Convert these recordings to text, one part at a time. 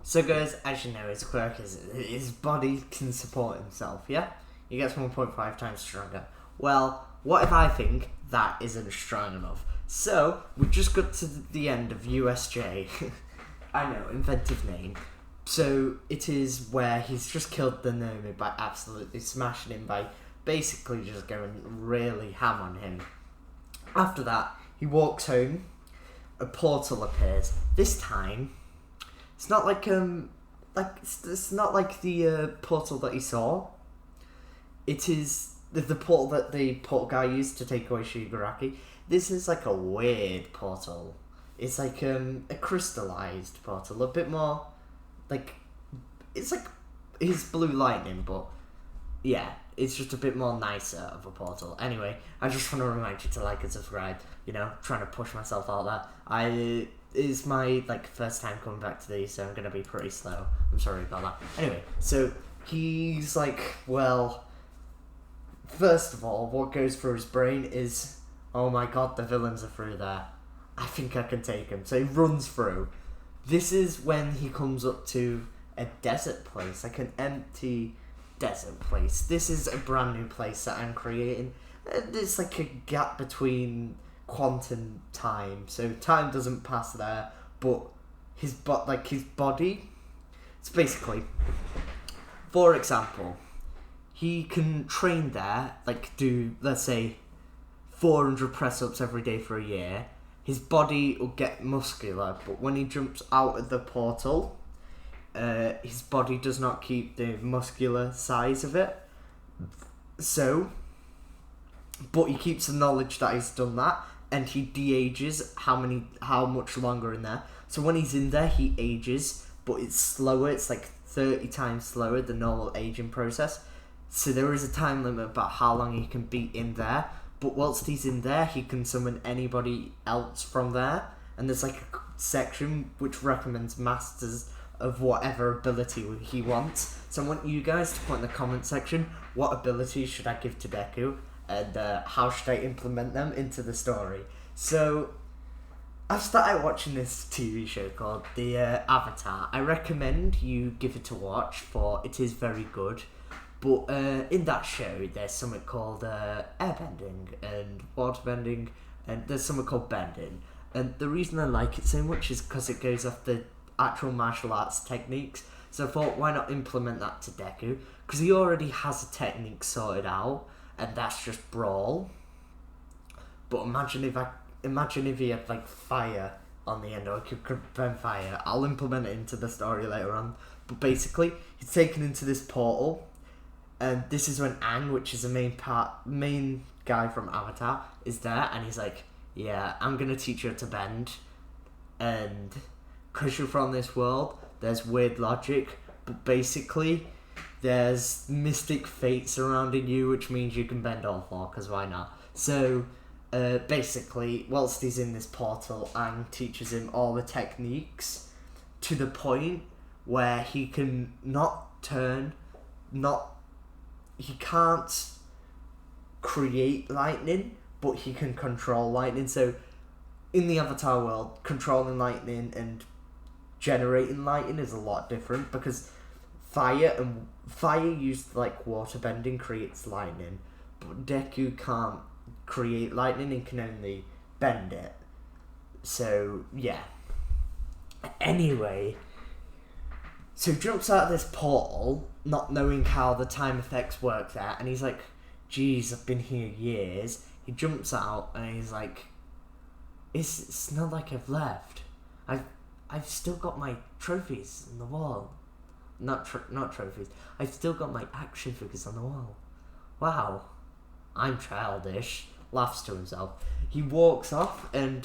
So guys, as you know, his quirk is his body can support himself, yeah? He gets 1.5 times stronger. Well, what if I think that isn't strong enough? So, we just got to the end of USJ. I know, inventive name. So, it is where he's just killed the Nomi by absolutely smashing him, by basically just going really ham on him. After that, he walks home, a portal appears. This time, it's not like it's not like the portal that he saw. It is the portal that the portal guy used to take away Shigaraki. This is like a weird portal. It's like a crystallized portal, a bit more like it's like his blue lightning, but yeah, it's just a bit more nicer of a portal. Anyway, I just want to remind you to like and subscribe. You know, trying to push myself out there. It's my first time coming back to these, so I'm gonna be pretty slow. I'm sorry about that. Anyway, so he's like, well, first of all, what goes through his brain is, oh my god, the villains are through there. I think I can take him. So he runs through. This is when he comes up to a desert place, like an empty desert place. This is a brand new place that I'm creating. There's like a gap between quantum time, so time doesn't pass there, but his body. It's basically, for example, he can train there, do, let's say, 400 press-ups every day for a year. His body will get muscular, but when he jumps out of the portal, his body does not keep the muscular size of it. So, but he keeps the knowledge that he's done that, and he de-ages how much longer in there. So when he's in there, he ages, but it's slower. It's like 30 times slower than normal aging process. So there is a time limit about how long he can be in there. But whilst he's in there, he can summon anybody else from there. And there's like a section which recommends masters of whatever ability he wants. So I want you guys to put in the comment section, what abilities should I give to Deku? And how should I implement them into the story? So, I've started watching this TV show called The Avatar. I recommend you give it a watch, for it is very good. But in that show, there's something called airbending and waterbending, and there's something called bending. And the reason I like it so much is because it goes off the actual martial arts techniques. So I thought, why not implement that to Deku? Because he already has a technique sorted out, and that's just brawl. But imagine if he had fire on the end, or could prevent fire. I'll implement it into the story later on. But basically, he's taken into this portal, and this is when Aang, which is the main guy from Avatar, is there, and he's like, yeah, I'm gonna teach you how to bend, and because you're from this world, there's weird logic, but basically, there's mystic fate surrounding you, which means you can bend all four, because why not? So, basically, whilst he's in this portal, Aang teaches him all the techniques to the point where he can he can't create lightning, but he can control lightning. So, in the Avatar world, controlling lightning and generating lightning is a lot different, because fire used like water bending creates lightning, but Deku can't create lightning and can only bend it. So yeah. Anyway, so he jumps out of this portal, not knowing how the time effects work there, and he's like, geez, I've been here years. He jumps out and he's like, it's not like I've left. I've still got my trophies on the wall. Not trophies. I've still got my action figures on the wall. Wow, I'm childish. Laughs to himself. He walks off, and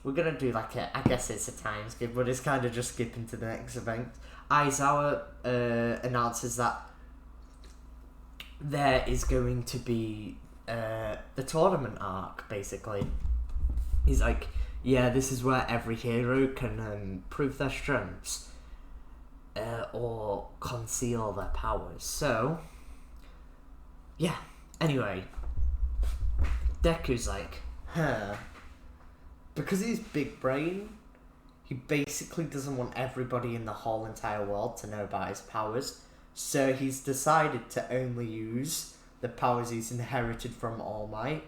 we're gonna do I guess it's a time skip, but it's kind of just skipping to the next event. Aizawa announces that there is going to be the tournament arc, basically. He's like, yeah, this is where every hero can prove their strengths. Or conceal their powers. So, yeah. Anyway, Deku's like, because he's big brain, he basically doesn't want everybody in the whole entire world to know about his powers. So he's decided to only use the powers he's inherited from All Might.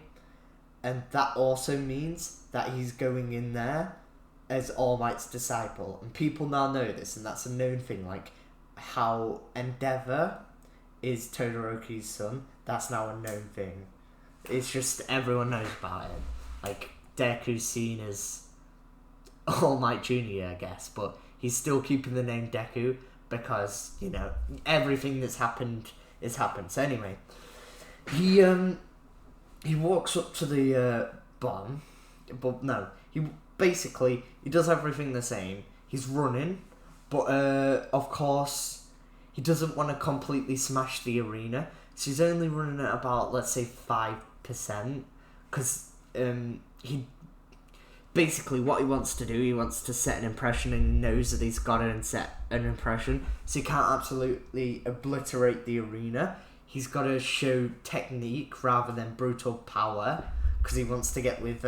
And that also means that he's going in there as All Might's disciple. And people now know this, and that's a known thing. Like how Endeavor is Todoroki's son, that's now a known thing. It's just everyone knows about it. Like Deku's seen as All Might Jr., I guess, but he's still keeping the name Deku because, you know, everything that's happened is happened. So anyway, he walks up to the bomb, but no, he does everything the same. He's running, but of course he doesn't want to completely smash the arena, so he's only running at about, let's say, 5%, because he basically, what he wants to do, he wants to set an impression, and he knows that he's got to set an impression, so he can't absolutely obliterate the arena. He's got to show technique rather than brutal power, because he wants to get with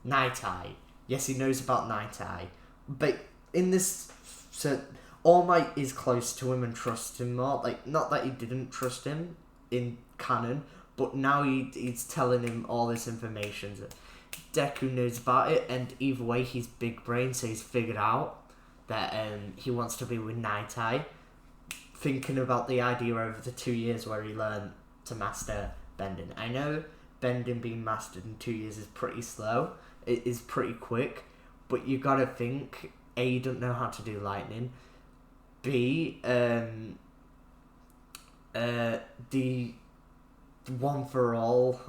Night Eye. Yes, he knows about Night Eye, but in this, so All Might is close to him and trusts him more. Like, not that he didn't trust him in canon, but now he's telling him all this information. Deku knows about it, and either way, he's big brain, so he's figured out that he wants to be with Night Eye, thinking about the idea over the 2 years where he learned to master bending. I know bending being mastered in 2 years is pretty slow, it is pretty quick, but you gotta think, A, you don't know how to do lightning, B, the one for all.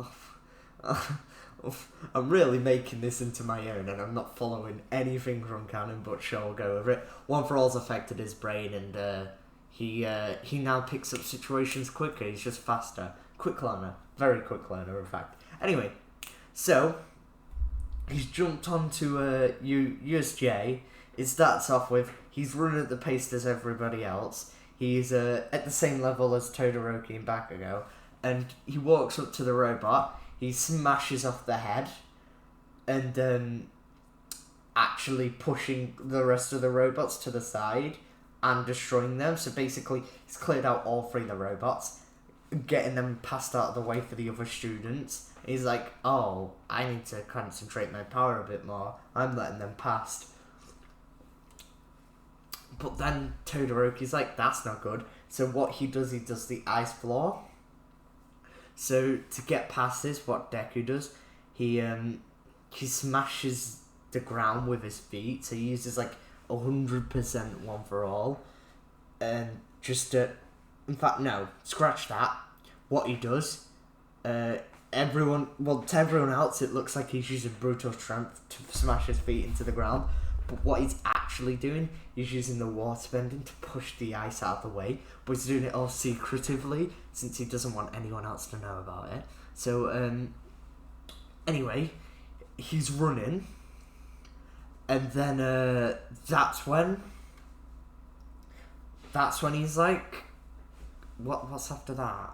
I'm really making this into my own, and I'm not following anything from canon, but sure, I'll go over it. One for all's affected his brain, and he now picks up situations quicker. He's just faster, quick learner, very quick learner, in fact. Anyway, so he's jumped onto USJ. It starts off with he's running at the pace as everybody else. He's at the same level as Todoroki and Bakugo, and he walks up to the robot. He smashes off the head, and actually pushing the rest of the robots to the side and destroying them. So basically, he's cleared out all three of the robots, getting them passed out of the way for the other students. He's like, oh, I need to concentrate my power a bit more. I'm letting them past. But then Todoroki's like, that's not good. So what he does the ice floor. So to get past this, what Deku does, he smashes the ground with his feet. So he uses like 100% one for all, and just in fact, no, scratch that. What he does, to everyone else, it looks like he's using brutal strength to smash his feet into the ground. But what he's actually doing, he's using the water bending to push the ice out of the way. But he's doing it all secretively, since he doesn't want anyone else to know about it. So, anyway, he's running. And then, that's when he's like, what's after that?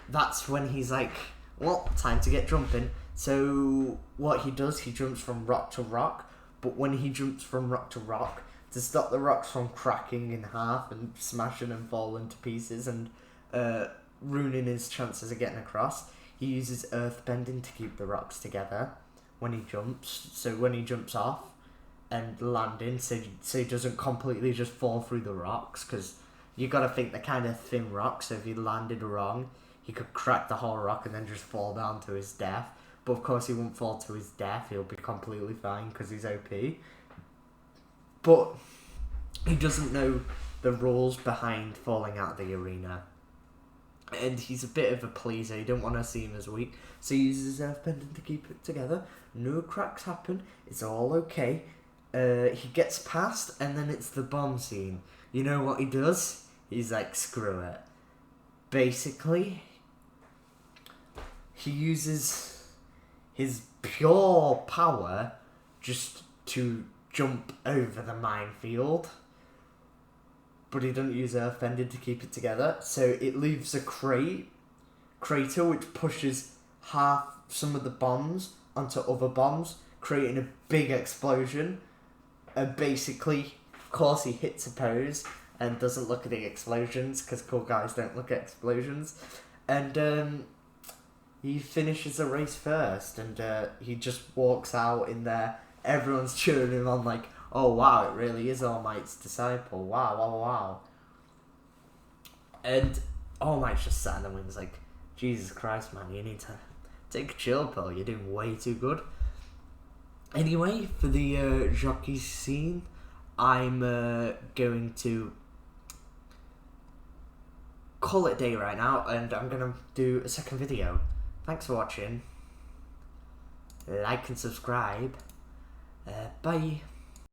That's when he's like, well, time to get jumping. So what he does, he jumps from rock to rock, but when he jumps from rock to rock, to stop the rocks from cracking in half and smashing and falling to pieces and ruining his chances of getting across, he uses earth bending to keep the rocks together when he jumps. So when he jumps off and landing, so he doesn't completely just fall through the rocks, because you got to think they're kind of thin rocks, so if he landed wrong, he could crack the whole rock and then just fall down to his death. But of course he won't fall to his death, he'll be completely fine because he's OP. But he doesn't know the rules behind falling out of the arena. And he's a bit of a pleaser, you don't want to see him as weak. So he uses earthbending to keep it together. No cracks happen, it's all okay. He gets past, and then it's the bomb scene. You know what he does? He's like, screw it. Basically, he uses his pure power just to jump over the minefield, but he doesn't use earthbending to keep it together, so it leaves a crater which pushes some of the bombs onto other bombs, creating a big explosion. And basically, of course, he hits a pose and doesn't look at the explosions because cool guys don't look at explosions. And he finishes the race first, and he just walks out in there. Everyone's cheering him on like, oh wow, it really is All Might's disciple. Wow, wow, wow. And All Might's just sat in the wings like, Jesus Christ, man, you need to take a chill pill. You're doing way too good. Anyway, for the jockey scene, I'm going to call it a day right now, and I'm going to do a second video. Thanks for watching. Like and subscribe. Bye.